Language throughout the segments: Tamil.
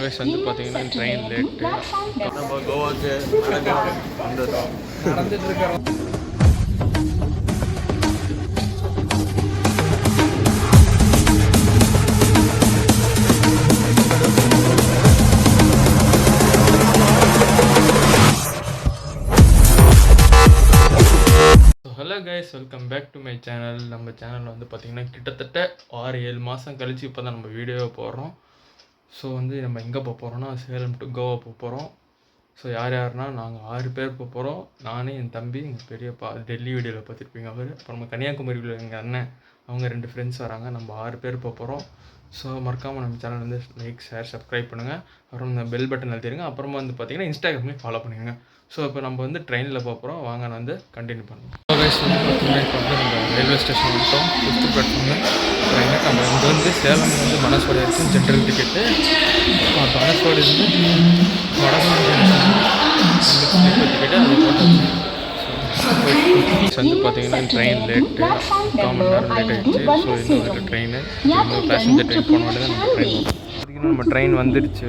கைஸ் வந்து பார்த்தீங்கன்னா ட்ரெயின் லேட்டு. நம்ம கோவாக்கு நடந்துட்டு இருக்கிறோம். Hello guys, welcome back to my channel. நம்ம சேனலில் வந்து பார்த்திங்கன்னா கிட்டத்தட்ட 6-7 மாதம் கழித்து இப்போ தான் நம்ம வீடியோவை போடுறோம். ஸோ வந்து நம்ம எங்கே போக போகிறோம்னா சேலம் டு கோவா போக போகிறோம். ஸோ யாருன்னா நாங்கள் 6 பேர் போக போகிறோம். நானே, என் தம்பி, எங்கள் பெரியப்பா. டெல்லி வீடியோவில் பார்த்துருப்பீங்க அவர். அப்புறம் நம்ம கன்னியாகுமரியில் எங்கள் அண்ணன், அவங்க 2 ஃப்ரெண்ட்ஸ் வராங்க. நம்ம 6 பேர் போக போகிறோம். ஸோ மறக்காமல் நம்ம சேனல் வந்து லைக், ஷேர், சப்ஸ்கிரைப் பண்ணுங்கள். அப்புறம் இந்த பெல் பட்டன் அழுத்திடுங்க. அப்புறமா வந்து பார்த்திங்கன்னா இன்ஸ்டாகிராம்லேயும் ஃபாலோ பண்ணுங்க. ஸோ இப்போ நம்ம வந்து ட்ரெயினில் போக போகிறோம். வாங்க, நான் வந்து கண்டினியூ பண்ணுவோம். கைஸ் வந்து பார்த்திங்கன்னா இப்போ வந்து நம்ம ரயில்வே ஸ்டேஷன் வந்துட்டோம். 5th platform train. நம்ம இங்கே வந்து சேலம் வந்து மனசோடி இருக்குது ஜென்ரல் டிக்கெட்டு. மனசோடி வந்து வடகன் டிக்கெட்டு அது போட்டாச்சு. வந்து பார்த்திங்கன்னா ட்ரெயின் லேட்டு, 3/4 மணி நேரம் லேட் ஆகிடுச்சு. ஸோ இன்னும் இருக்குது ட்ரெயின். இன்னும் பேசஞ்சர் ட்ரெயின் போன உடனே நம்ம ட்ரெயின் பார்த்திங்கன்னா நம்ம ட்ரெயின் வந்துடுச்சு.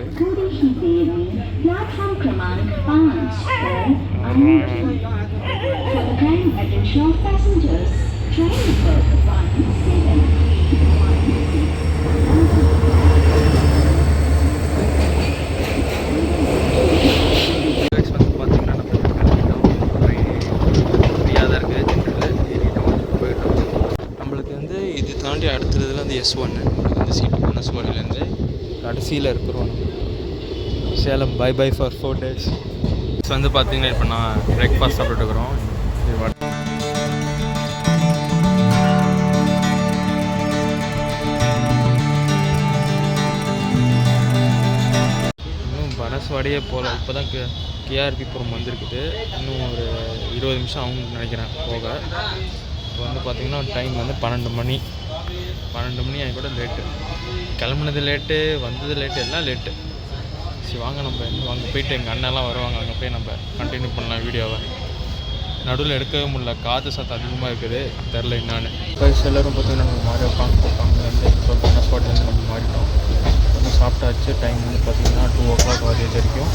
அடுத்ததுல வந்து S1 இந்த சீட்டு மனசுவாடியிலேருந்து கடைசியில் இருக்கிறோம். Salem bye bye for 4 days. வந்து பார்த்தீங்கன்னா இப்போ நான் பிரேக்ஃபாஸ்ட் சாப்பிட்டு இருக்கிறோம். இன்னும் பனஸ்வாடியே போகல. இப்போ தான் KRP வந்திருக்குது. இன்னும் ஒரு 20 நிமிஷம் ஆகும்னு நினைக்கிறேன் போக. இப்போ வந்து பார்த்திங்கன்னா டைம் வந்து 12 மணி ஆகி கூட லேட்டு. கிளம்புனது லேட்டு, வந்தது லேட்டு, எல்லாம் லேட்டு. சரி வாங்க, நம்ம அங்கே போயிட்டு எங்கள் அண்ணெல்லாம் வருவாங்க. அங்கே போய் நம்ம கண்டினியூ பண்ணலாம் வீடியோவை. நடுவில் எடுக்கவே முடியல, காற்று சத்தம் அதிகமாக இருக்குது. தெரில என்னான்னு. கைஸ் எல்லோரும் பார்த்திங்கன்னா நம்ம மாறி உட்காந்து வந்து இப்போ பனஸ்பாட்லேருந்து நம்ம மாறிட்டோம். வந்து சாப்பிட்டாச்சு. டைம் வந்து பார்த்திங்கன்னா 2 o'clock வரைக்கும்.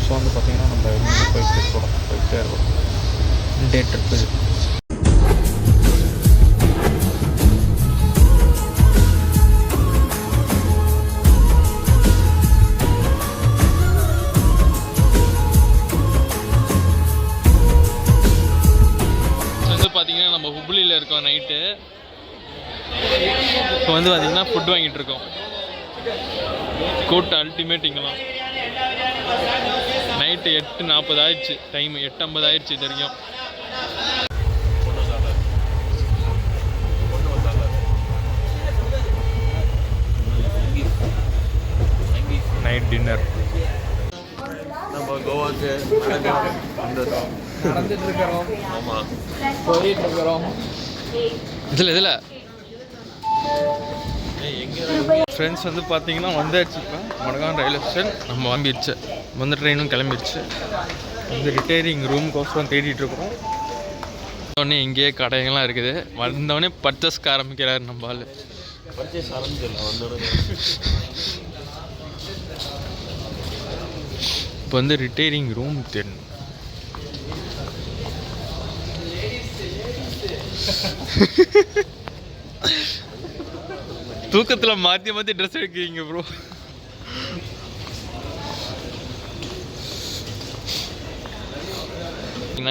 ஸோ வந்து பார்த்திங்கன்னா நம்ம போயிட்டே இருக்கோம். டே ட்ரிப்பு இது. பார்த்திங்கன்னா நம்ம ஹுப்ளியில் இருக்கோம். நைட்டு இப்போ வந்து பார்த்திங்கன்னா ஃபுட் வாங்கிட்டு இருக்கோம். கூட்டம் அல்டிமேட். இங்கெல்லாம் நைட்டு 8:40 ஆயிடுச்சு. டைம் 8:50 ஆயிடுச்சு. இது வரைக்கும் நைட் டின்னர். நம்ம கோவாக்கு நடந்துட்டு இருக்கிறோம். ஆமாம், போயிட்டு இருக்கிறோம். இதில் ஃப்ரெண்ட்ஸ் வந்து பார்த்தீங்கன்னா வந்தாச்சு. இப்போ மடகான் ரயில்வே ஸ்டேஷன் நம்ம வாங்கிடுச்சு. வந்து ட்ரெயினும் கிளம்பிடுச்சு. வந்து ரிட்டையரிங் ரூமுக்கோசரம் தேடிட்டுருக்குறோம். வந்தோடனே இங்கேயே கடைகள்லாம் இருக்குது. வந்தோடனே பர்ச்சேஸ்க்கு ஆரம்பிக்கிறார் நம்ம ஆள். பர்ச்சேஸ் ஆரம்பிச்சிடலாம் வந்தோடனே. இப்போ வந்து ரிட்டையரிங் ரூம் தேடணும். தூக்கத்தில் மாற்றி ட்ரெஸ் எடுக்கிறீங்க ப்ரோ.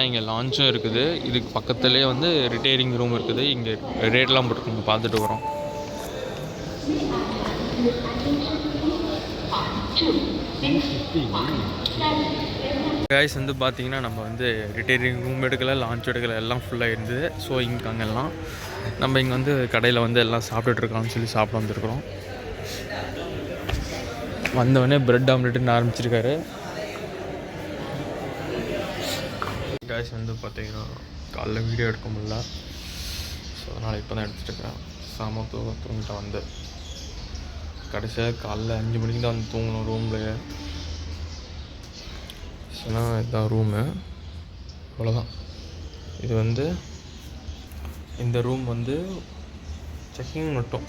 இங்கே லான்ச்சும் இருக்குது. இதுக்கு பக்கத்துலேயே வந்து ரிட்டையரிங் ரூம் இருக்குது. இங்கே ரேட்லாம் போட்டுருக்கோங்க, பார்த்துட்டு வரோம். கைஸ் வந்து பார்த்தீங்கன்னா நம்ம வந்து ரிட்டையரிங் ரூம் எடுக்கலை, லான்ச் எடுக்கலை, எல்லாம் ஃபுல்லாக இருந்தது. ஸோ அங்கெல்லாம் நம்ம இங்கே வந்து கடையில் வந்து எல்லாம் சாப்பிட்டுட்ருக்கோம்னு சொல்லி சாப்பிட வந்துருக்குறோம். வந்தவொடனே ப்ரெட் ஆம்லெட்டுன்னு ஆரம்பிச்சிருக்காரு. கைஸ் வந்து பார்த்தீங்கன்னா காலைல வீடியோ எடுக்க முடியல. ஸோ அதனால் இப்போ தான் எடுத்துகிட்ருக்கேன். சாம தூங்கிட்டேன். வந்து கடைசியாக காலைல 5 மணிக்கு தான் வந்து தூங்கணும் ரூமில். ஆனால் இதுதான் ரூமு. அவ்வளோதான். இது வந்து இந்த ரூம் வந்து செக்கிங் மட்டும்.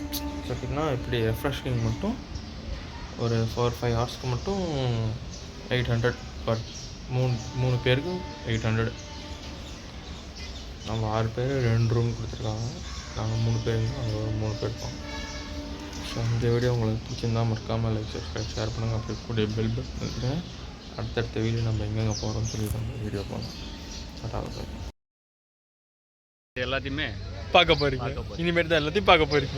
செக்கிங்னா இப்படி ரெஃப்ரெஷிங் மட்டும் ஒரு 4-5 ஹவர்ஸ்க்கு மட்டும் 800 பர் 3 பேருக்கு 800. நம்ம 6 பேர் 2 ரூம் கொடுத்துருக்காங்க. நாங்கள் 3 பேர் அங்கே 3 பேர் இருக்கோம். ஸோ இந்த வீடியோ உங்களுக்கு பிடிச்சிருந்தா மறக்காமல் லைக் சப்ஸ்கிரைப் ஷேர் பண்ணுங்கள். அப்படி கூடிய பெல் பட்டன் அடுத்தடுத்த வீடியோ நம்ம எங்கெங்கே போகிறோம்னு சொல்லி நம்ம வீடியோ போகலாம். எல்லாத்தையுமே பார்க்க போகிறீங்க. இனிமேட்டு தான் எல்லாத்தையும் பார்க்க போகிறீங்க.